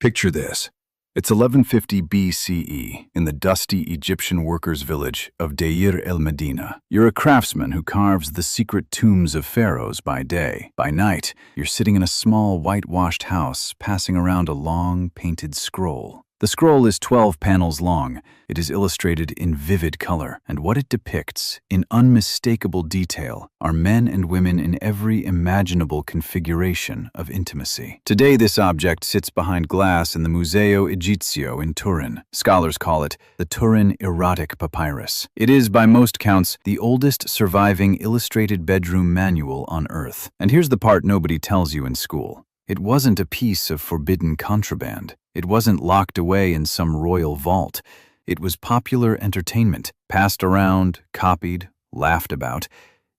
Picture this. It's 1150 BCE in the dusty Egyptian workers' village of Deir el-Medina. You're a craftsman who carves the secret tombs of pharaohs by day. By night, you're sitting in a small whitewashed house passing around a long painted scroll. The scroll is 12 panels long. It is illustrated in vivid color, and what it depicts, in unmistakable detail, are men and women in every imaginable configuration of intimacy. Today, this object sits behind glass in the Museo Egizio in Turin. Scholars call it the Turin Erotic Papyrus. It is, by most counts, the oldest surviving illustrated bedroom manual on Earth. And here's the part nobody tells you in school. It wasn't a piece of forbidden contraband. It wasn't locked away in some royal vault. It was popular entertainment, passed around, copied, laughed about,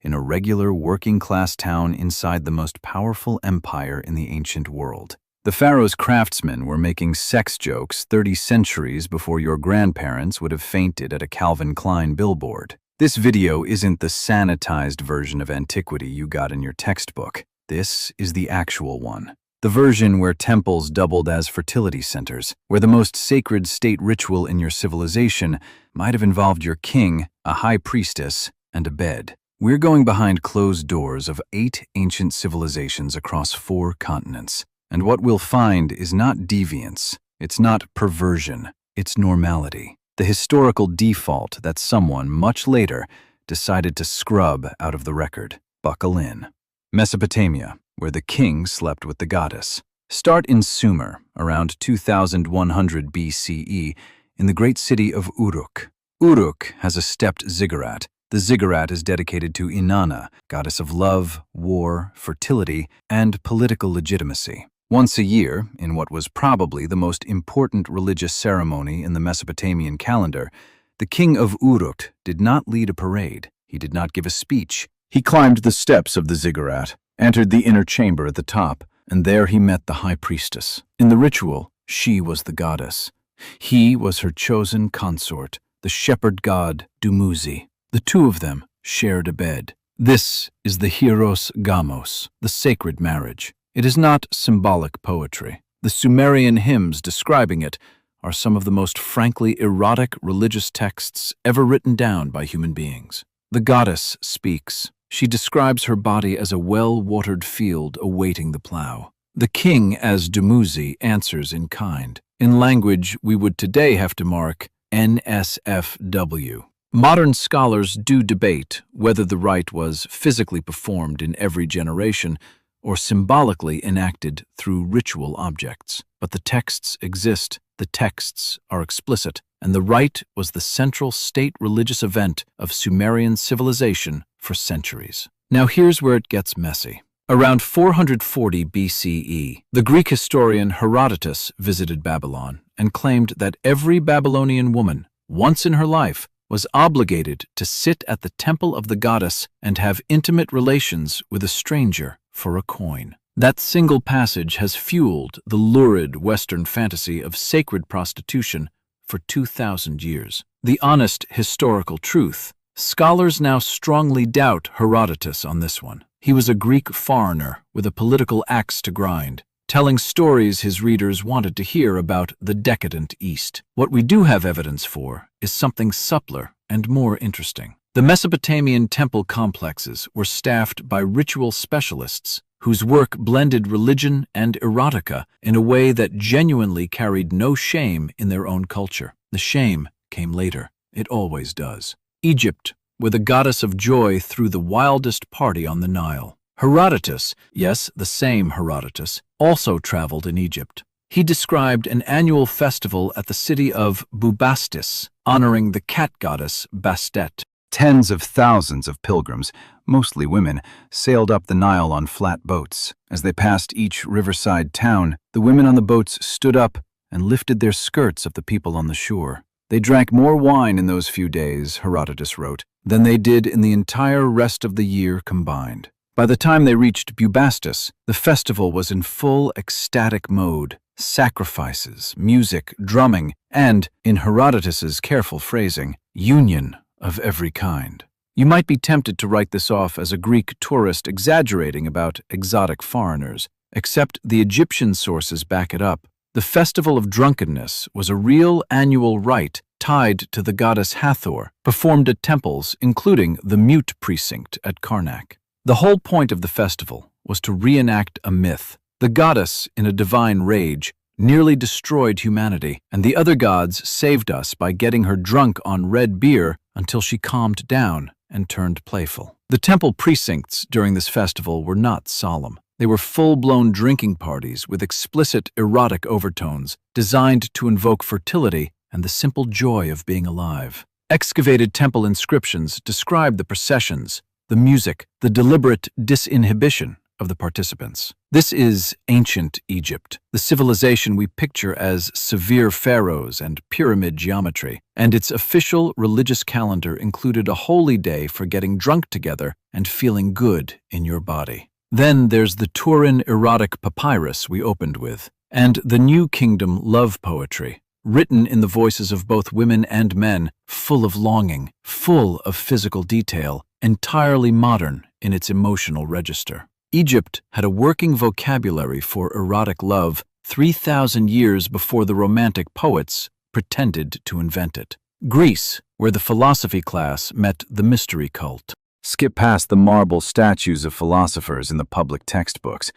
in a regular working-class town inside the most powerful empire in the ancient world. The pharaoh's craftsmen were making sex jokes 30 centuries before your grandparents would have fainted at a Calvin Klein billboard. This video isn't the sanitized version of antiquity you got in your textbook. This is the actual one. The version where temples doubled as fertility centers, where the most sacred state ritual in your civilization might have involved your king, a high priestess, and a bed. We're going behind closed doors of 8 ancient civilizations across 4 continents. And what we'll find is not deviance, it's not perversion, it's normality. The historical default that someone, much later, decided to scrub out of the record. Buckle in. Mesopotamia, where the king slept with the goddess. Start in Sumer, around 2100 BCE, in the great city of Uruk. Uruk has a stepped ziggurat. The ziggurat is dedicated to Inanna, goddess of love, war, fertility, and political legitimacy. Once a year, in what was probably the most important religious ceremony in the Mesopotamian calendar, the king of Uruk did not lead a parade. He did not give a speech. He climbed the steps of the ziggurat, entered the inner chamber at the top, and there he met the high priestess. In the ritual, she was the goddess. He was her chosen consort, the shepherd god Dumuzi. The two of them shared a bed. This is the hieros gamos, the sacred marriage. It is not symbolic poetry. The Sumerian hymns describing it are some of the most frankly erotic religious texts ever written down by human beings. The goddess speaks. She describes her body as a well-watered field awaiting the plow. The king, as Dumuzi, answers in kind, in language we would today have to mark NSFW. Modern scholars do debate whether the rite was physically performed in every generation or symbolically enacted through ritual objects. But the texts exist, the texts are explicit, and the rite was the central state religious event of Sumerian civilization for centuries. Now here's where it gets messy. Around 440 BCE, the Greek historian Herodotus visited Babylon and claimed that every Babylonian woman, once in her life, was obligated to sit at the temple of the goddess and have intimate relations with a stranger for a coin. That single passage has fueled the lurid Western fantasy of sacred prostitution for 2,000 years. The honest historical truth. Scholars now strongly doubt Herodotus on this one. He was a Greek foreigner with a political axe to grind, telling stories his readers wanted to hear about the decadent East. What we do have evidence for is something subtler and more interesting. The Mesopotamian temple complexes were staffed by ritual specialists whose work blended religion and erotica in a way that genuinely carried no shame in their own culture. The shame came later. It always does. Egypt, where the goddess of joy threw the wildest party on the Nile. Herodotus, yes, the same Herodotus, also traveled in Egypt. He described an annual festival at the city of Bubastis, honoring the cat goddess Bastet. Tens of thousands of pilgrims, mostly women, sailed up the Nile on flat boats. As they passed each riverside town, the women on the boats stood up and lifted their skirts of the people on the shore. They drank more wine in those few days, Herodotus wrote, than they did in the entire rest of the year combined. By the time they reached Bubastis, the festival was in full ecstatic mode. Sacrifices, music, drumming, and, in Herodotus's careful phrasing, union of every kind. You might be tempted to write this off as a Greek tourist exaggerating about exotic foreigners, except the Egyptian sources back it up. The festival of drunkenness was a real annual rite tied to the goddess Hathor, performed at temples, including the Mute Precinct at Karnak. The whole point of the festival was to reenact a myth. The goddess, in a divine rage, nearly destroyed humanity, and the other gods saved us by getting her drunk on red beer until she calmed down and turned playful. The temple precincts during this festival were not solemn. They were full-blown drinking parties with explicit erotic overtones designed to invoke fertility and the simple joy of being alive. Excavated temple inscriptions describe the processions, the music, the deliberate disinhibition of the participants. This is ancient Egypt, the civilization we picture as severe pharaohs and pyramid geometry, and its official religious calendar included a holy day for getting drunk together and feeling good in your body. Then there's the Turin erotic papyrus we opened with, and the New Kingdom love poetry, written in the voices of both women and men, full of longing, full of physical detail, entirely modern in its emotional register. Egypt had a working vocabulary for erotic love 3,000 years before the Romantic poets pretended to invent it. Greece, where the philosophy class met the mystery cult. Skip past the marble statues of philosophers in the public textbooks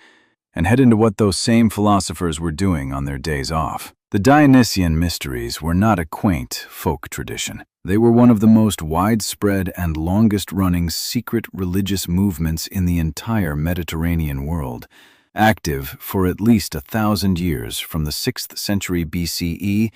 and head into what those same philosophers were doing on their days off. The Dionysian mysteries were not a quaint folk tradition. They were one of the most widespread and longest-running secret religious movements in the entire Mediterranean world, active for at least 1,000 years from the 6th century BCE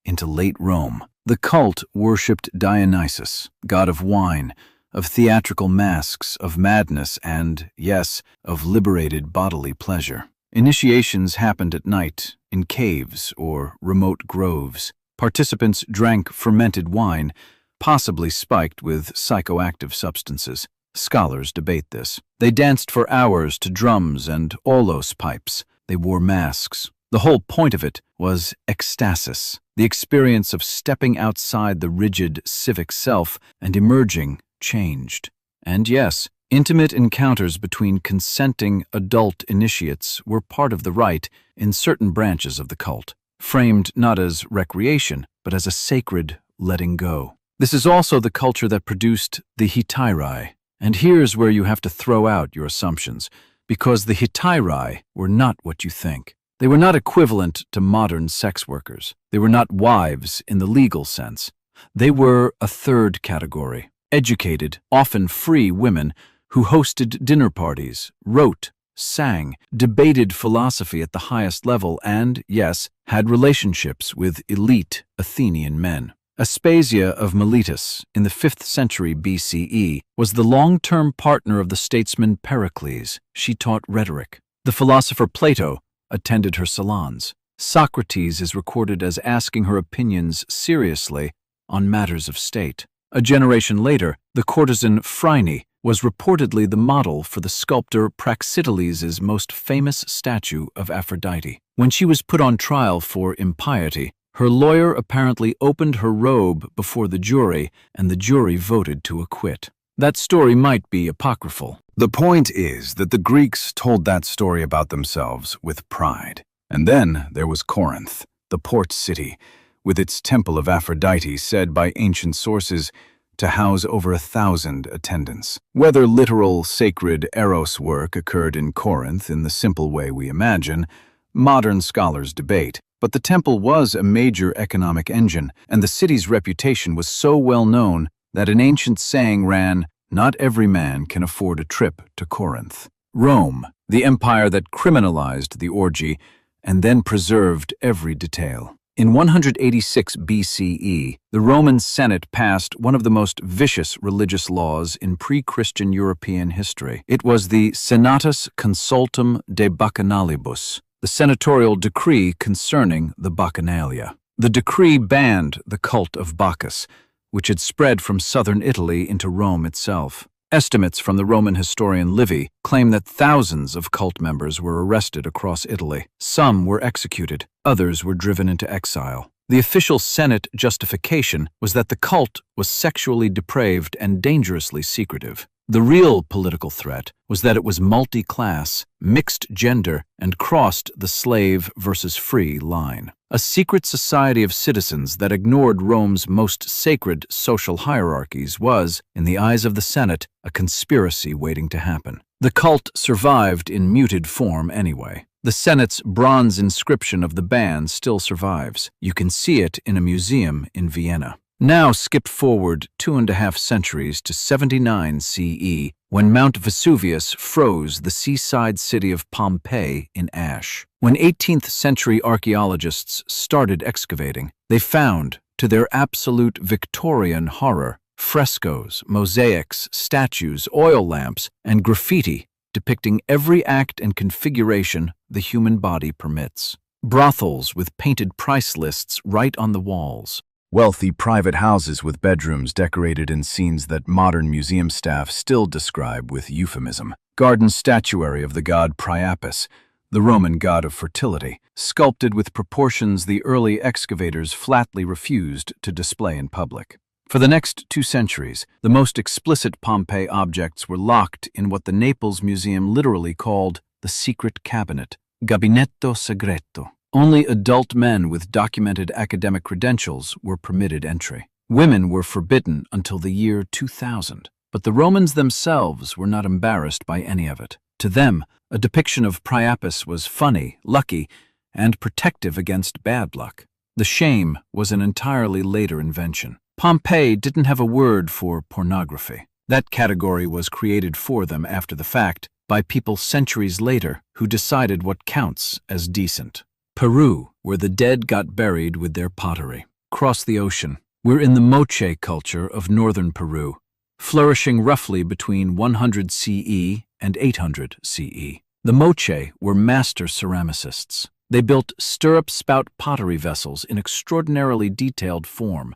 into late Rome. The cult worshipped Dionysus, god of wine, of theatrical masks, of madness, and, yes, of liberated bodily pleasure. Initiations happened at night, in caves or remote groves. Participants drank fermented wine, possibly spiked with psychoactive substances. Scholars debate this. They danced for hours to drums and olos pipes. They wore masks. The whole point of it was ecstasis, the experience of stepping outside the rigid civic self and emerging changed. And yes, intimate encounters between consenting adult initiates were part of the rite in certain branches of the cult, framed not as recreation, but as a sacred letting go. This is also the culture that produced the attire. And here's where you have to throw out your assumptions, because the attire were not what you think. They were not equivalent to modern sex workers. They were not wives in the legal sense. They were a third category. Educated, often free women who hosted dinner parties, wrote, sang, debated philosophy at the highest level, and, yes, had relationships with elite Athenian men. Aspasia of Miletus, in the 5th century BCE, was the long-term partner of the statesman Pericles. She taught rhetoric. The philosopher Plato attended her salons. Socrates is recorded as asking her opinions seriously on matters of state. A generation later, the courtesan Phryne was reportedly the model for the sculptor Praxiteles' most famous statue of Aphrodite. When she was put on trial for impiety, her lawyer apparently opened her robe before the jury, and the jury voted to acquit. That story might be apocryphal. The point is that the Greeks told that story about themselves with pride. And then there was Corinth, the port city, with its temple of Aphrodite said by ancient sources to house over 1,000 attendants. Whether literal sacred eros work occurred in Corinth in the simple way we imagine, modern scholars debate. But the temple was a major economic engine, and the city's reputation was so well known that an ancient saying ran, "Not every man can afford a trip to Corinth." Rome, the empire that criminalized the orgy and then preserved every detail. In 186 BCE, the Roman Senate passed one of the most vicious religious laws in pre-Christian European history. It was the Senatus Consultum de Bacchanalibus, the senatorial decree concerning the Bacchanalia. The decree banned the cult of Bacchus, which had spread from southern Italy into Rome itself. Estimates from the Roman historian Livy claim that thousands of cult members were arrested across Italy. Some were executed, others were driven into exile. The official Senate justification was that the cult was sexually depraved and dangerously secretive. The real political threat was that it was multi-class, mixed gender, and crossed the slave versus free line. A secret society of citizens that ignored Rome's most sacred social hierarchies was, in the eyes of the Senate, a conspiracy waiting to happen. The cult survived in muted form anyway. The Senate's bronze inscription of the ban still survives. You can see it in a museum in Vienna. Now skip forward 2.5 centuries to 79 CE, when Mount Vesuvius froze the seaside city of Pompeii in ash. When 18th century archaeologists started excavating, they found, to their absolute Victorian horror, frescoes, mosaics, statues, oil lamps, and graffiti depicting every act and configuration the human body permits. Brothels with painted price lists right on the walls. Wealthy private houses with bedrooms decorated in scenes that modern museum staff still describe with euphemism. Garden statuary of the god Priapus, the Roman god of fertility, sculpted with proportions the early excavators flatly refused to display in public. For the next 2 centuries, the most explicit Pompeii objects were locked in what the Naples Museum literally called the secret cabinet, Gabinetto Segreto. Only adult men with documented academic credentials were permitted entry. Women were forbidden until the year 2000, but the Romans themselves were not embarrassed by any of it. To them, a depiction of Priapus was funny, lucky, and protective against bad luck. The shame was an entirely later invention. Pompeii didn't have a word for pornography. That category was created for them after the fact by people centuries later who decided what counts as decent. Peru, where the dead got buried with their pottery. Across the ocean, we're in the Moche culture of northern Peru, flourishing roughly between 100 CE and 800 CE. The Moche were master ceramicists. They built stirrup-spout pottery vessels in extraordinarily detailed form.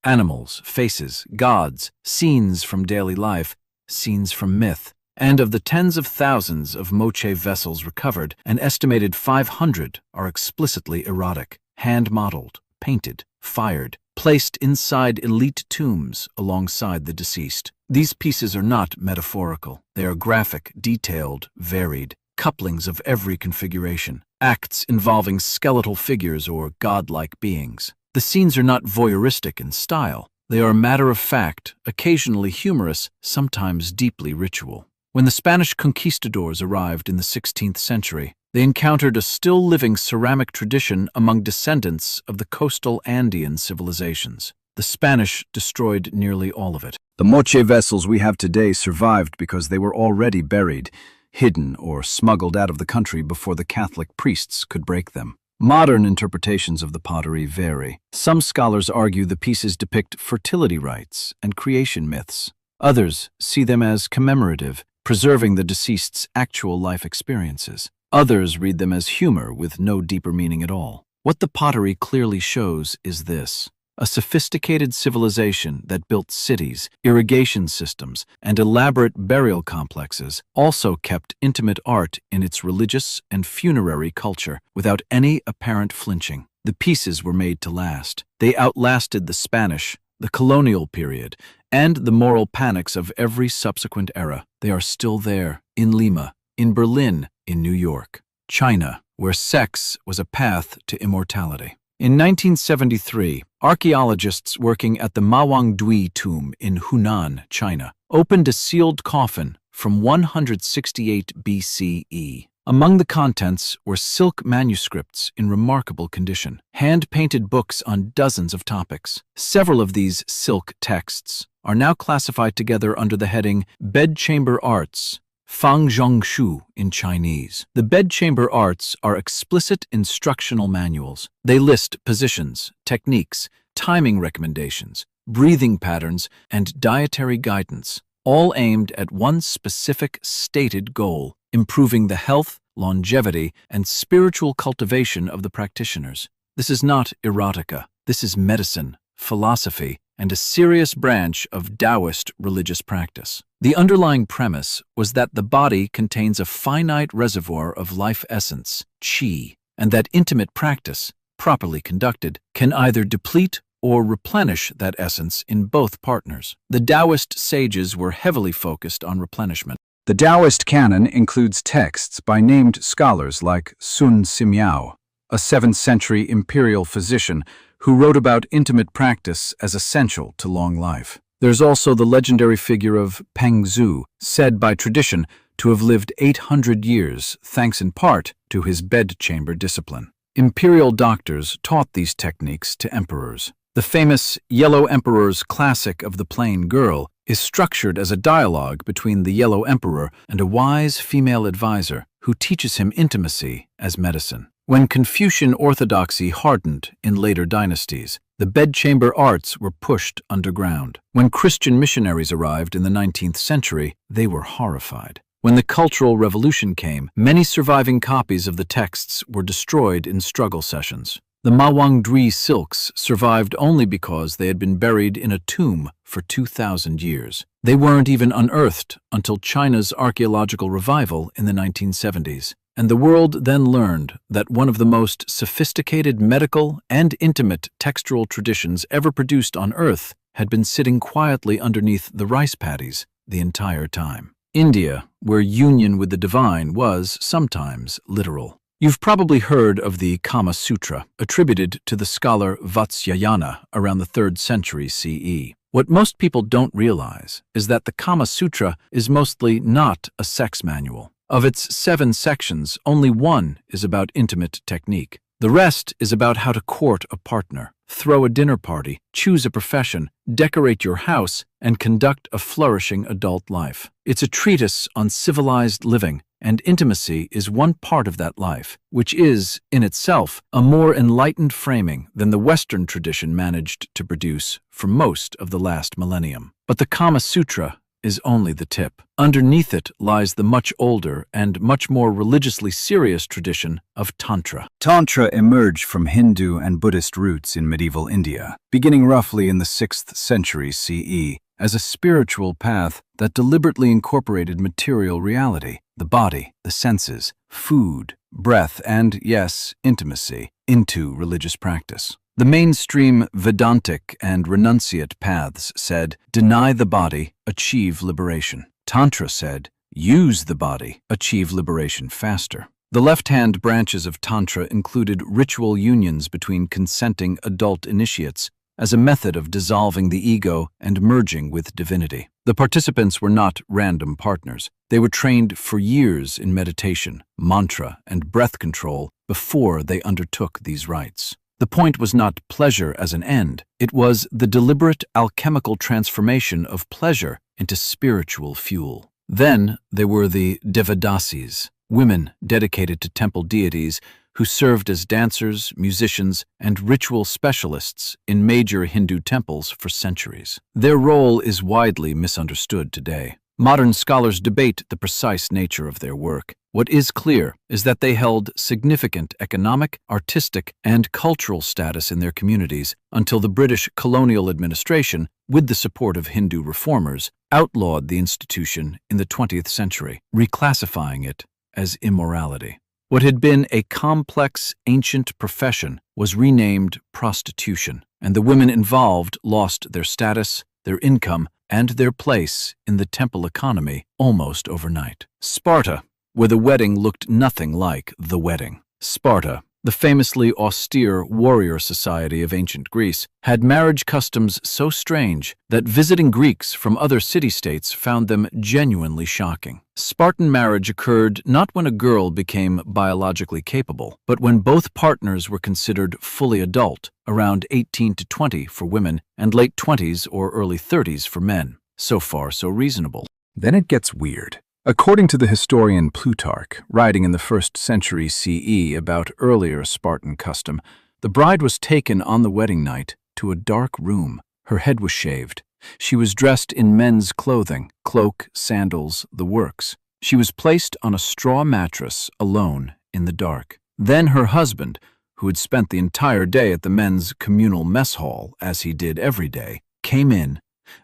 Animals, faces, gods, scenes from daily life, scenes from myth. And of the tens of thousands of Moche vessels recovered, an estimated 500 are explicitly erotic, hand-modeled, painted, fired, placed inside elite tombs alongside the deceased. These pieces are not metaphorical. They are graphic, detailed, varied, couplings of every configuration, acts involving skeletal figures or godlike beings. The scenes are not voyeuristic in style. They are matter-of-fact, occasionally humorous, sometimes deeply ritual. When the Spanish conquistadors arrived in the 16th century, they encountered a still-living ceramic tradition among descendants of the coastal Andean civilizations. The Spanish destroyed nearly all of it. The Moche vessels we have today survived because they were already buried, hidden, or smuggled out of the country before the Catholic priests could break them. Modern interpretations of the pottery vary. Some scholars argue the pieces depict fertility rites and creation myths. Others see them as commemorative, preserving the deceased's actual life experiences. Others read them as humor with no deeper meaning at all. What the pottery clearly shows is this: a sophisticated civilization that built cities, irrigation systems, and elaborate burial complexes also kept intimate art in its religious and funerary culture without any apparent flinching. The pieces were made to last. They outlasted the Spanish, the colonial period, and the moral panics of every subsequent era. They are still there, in Lima, in Berlin, in New York. China, where sex was a path to immortality. In 1973, archaeologists working at the Mawangdui tomb in Hunan, China, opened a sealed coffin from 168 BCE. Among the contents were silk manuscripts in remarkable condition, hand-painted books on dozens of topics. Several of these silk texts are now classified together under the heading Bedchamber Arts, Fangzhongshu in Chinese. The bedchamber arts are explicit instructional manuals. They list positions, techniques, timing recommendations, breathing patterns, and dietary guidance, all aimed at one specific stated goal: improving the health, longevity, and spiritual cultivation of the practitioners. This is not erotica. This is medicine, philosophy, and a serious branch of Taoist religious practice. The underlying premise was that the body contains a finite reservoir of life essence, qi, and that intimate practice, properly conducted, can either deplete or replenish that essence in both partners. The Taoist sages were heavily focused on replenishment. The Taoist canon includes texts by named scholars like Sun Simiao, a 7th century imperial physician who wrote about intimate practice as essential to long life. There's also the legendary figure of Peng Zhu, said by tradition to have lived 800 years thanks in part to his bedchamber discipline. Imperial doctors taught these techniques to emperors. The famous Yellow Emperor's classic of the Plain Girl is structured as a dialogue between the Yellow Emperor and a wise female advisor who teaches him intimacy as medicine. When Confucian orthodoxy hardened in later dynasties, the bedchamber arts were pushed underground. When Christian missionaries arrived in the 19th century, they were horrified. When the Cultural Revolution came, many surviving copies of the texts were destroyed in struggle sessions. The Mawangdui silks survived only because they had been buried in a tomb for 2,000 years. They weren't even unearthed until China's archaeological revival in the 1970s. And the world then learned that one of the most sophisticated medical and intimate textural traditions ever produced on Earth had been sitting quietly underneath the rice paddies the entire time. India, where union with the divine was sometimes literal. You've probably heard of the Kama Sutra, attributed to the scholar Vatsyayana around the 3rd century CE. What most people don't realize is that the Kama Sutra is mostly not a sex manual. Of its 7 sections, only 1 is about intimate technique. The rest is about how to court a partner, throw a dinner party, choose a profession, decorate your house, and conduct a flourishing adult life. It's a treatise on civilized living, and intimacy is one part of that life, which is, in itself, a more enlightened framing than the Western tradition managed to produce for most of the last millennium. But the Kama Sutra is only the tip. Underneath it lies the much older and much more religiously serious tradition of Tantra. Tantra emerged from Hindu and Buddhist roots in medieval India, beginning roughly in the 6th century CE, as a spiritual path that deliberately incorporated material reality, the body, the senses, food, breath, and, yes, intimacy, into religious practice. The mainstream Vedantic and renunciate paths said, deny the body, achieve liberation. Tantra said, use the body, achieve liberation faster. The left-hand branches of Tantra included ritual unions between consenting adult initiates as a method of dissolving the ego and merging with divinity. The participants were not random partners. They were trained for years in meditation, mantra, and breath control before they undertook these rites. The point was not pleasure as an end. It was the deliberate alchemical transformation of pleasure into spiritual fuel. Then there were the Devadasis, women dedicated to temple deities who served as dancers, musicians, and ritual specialists in major Hindu temples for centuries. Their role is widely misunderstood today. Modern scholars debate the precise nature of their work. What is clear is that they held significant economic, artistic, and cultural status in their communities until the British colonial administration, with the support of Hindu reformers, outlawed the institution in the 20th century, reclassifying it as immorality. What had been a complex, ancient profession was renamed prostitution, and the women involved lost their status, their income, and their place in the temple economy almost overnight. Sparta, where the wedding looked nothing like the wedding. Sparta, the famously austere warrior society of ancient Greece, had marriage customs so strange that visiting Greeks from other city-states found them genuinely shocking. Spartan marriage occurred not when a girl became biologically capable, but when both partners were considered fully adult, around 18 to 20 for women and late 20s or early 30s for men. So far, so reasonable. Then it gets weird. According to the historian Plutarch, writing in the 1st century CE about earlier Spartan custom, the bride was taken on the wedding night to a dark room. Her head was shaved. She was dressed in men's clothing, cloak, sandals, the works. She was placed on a straw mattress alone in the dark. Then her husband, who had spent the entire day at the men's communal mess hall, as he did every day, came in,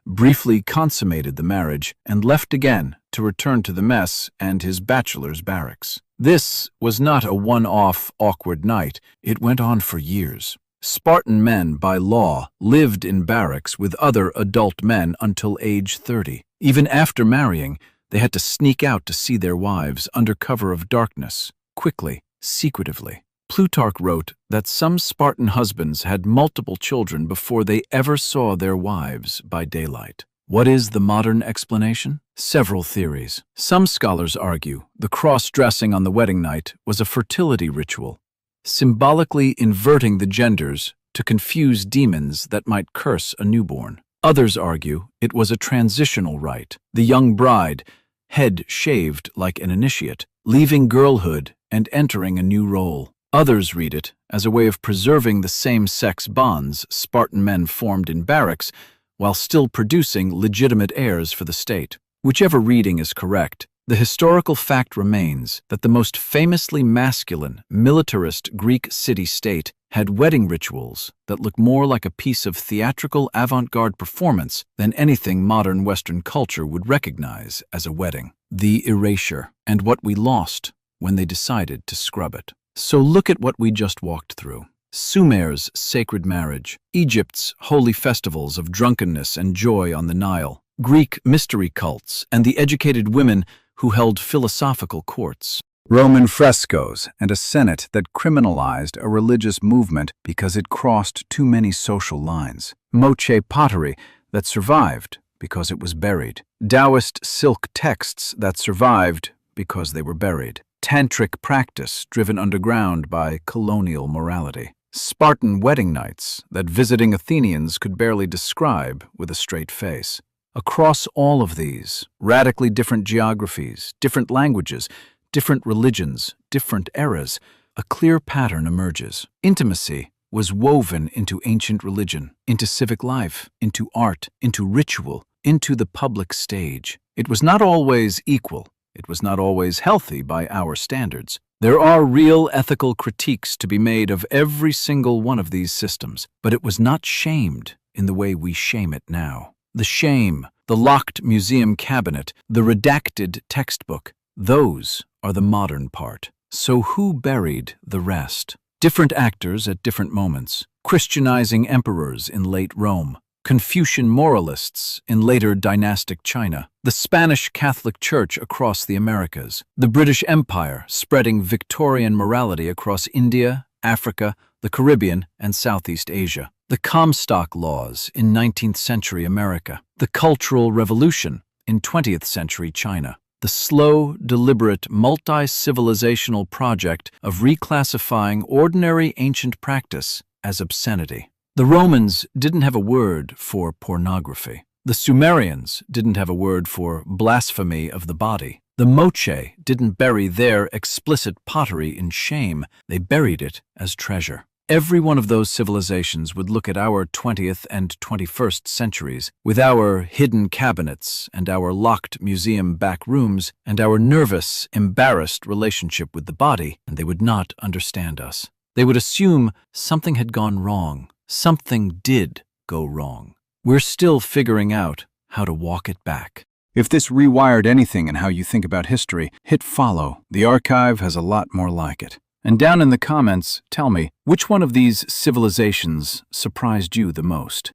briefly consummated the marriage, and left again to return to the mess and his bachelor's barracks. This was not a one-off, awkward night. It went on for years. Spartan men, by law, lived in barracks with other adult men until age 30. Even after marrying, they had to sneak out to see their wives under cover of darkness, quickly, secretively. Plutarch wrote that some Spartan husbands had multiple children before they ever saw their wives by daylight. What is the modern explanation? Several theories. Some scholars argue the cross-dressing on the wedding night was a fertility ritual, symbolically inverting the genders to confuse demons that might curse a newborn. Others argue it was a transitional rite, the young bride, head shaved like an initiate, leaving girlhood and entering a new role. Others read it as a way of preserving the same-sex bonds Spartan men formed in barracks while still producing legitimate heirs for the state. Whichever reading is correct, the historical fact remains that the most famously masculine, militarist Greek city-state had wedding rituals that look more like a piece of theatrical avant-garde performance than anything modern Western culture would recognize as a wedding. The erasure, and what we lost when they decided to scrub it. So look at what we just walked through. Sumer's sacred marriage, Egypt's holy festivals of drunkenness and joy on the Nile, Greek mystery cults, and the educated women who held philosophical courts. Roman frescoes and a Senate that criminalized a religious movement because it crossed too many social lines. Moche pottery that survived because it was buried. Taoist silk texts that survived because they were buried. Tantric practice driven underground by colonial morality. Spartan wedding nights that visiting Athenians could barely describe with a straight face. Across all of these, radically different geographies, different languages, different religions, different eras, a clear pattern emerges. Intimacy was woven into ancient religion, into civic life, into art, into ritual, into the public stage. It was not always equal. It was not always healthy by our standards. There are real ethical critiques to be made of every single one of these systems, but it was not shamed in the way we shame it now. The shame, the locked museum cabinet, the redacted textbook, those are the modern part. So who buried the rest? Different actors at different moments. Christianizing emperors in late Rome. Confucian moralists in later dynastic China, the Spanish Catholic Church across the Americas, the British Empire spreading Victorian morality across India, Africa, the Caribbean, and Southeast Asia, the Comstock laws in 19th century America, the Cultural Revolution in 20th century China, the slow, deliberate, multi-civilizational project of reclassifying ordinary ancient practice as obscenity. The Romans didn't have a word for pornography. The Sumerians didn't have a word for blasphemy of the body. The Moche didn't bury their explicit pottery in shame. They buried it as treasure. Every one of those civilizations would look at our 20th and 21st centuries with our hidden cabinets and our locked museum back rooms and our nervous, embarrassed relationship with the body, and they would not understand us. They would assume something had gone wrong. Something did go wrong. We're still figuring out how to walk it back. If this rewired anything in how you think about history, hit follow. The archive has a lot more like it. And down in the comments, tell me, which one of these civilizations surprised you the most?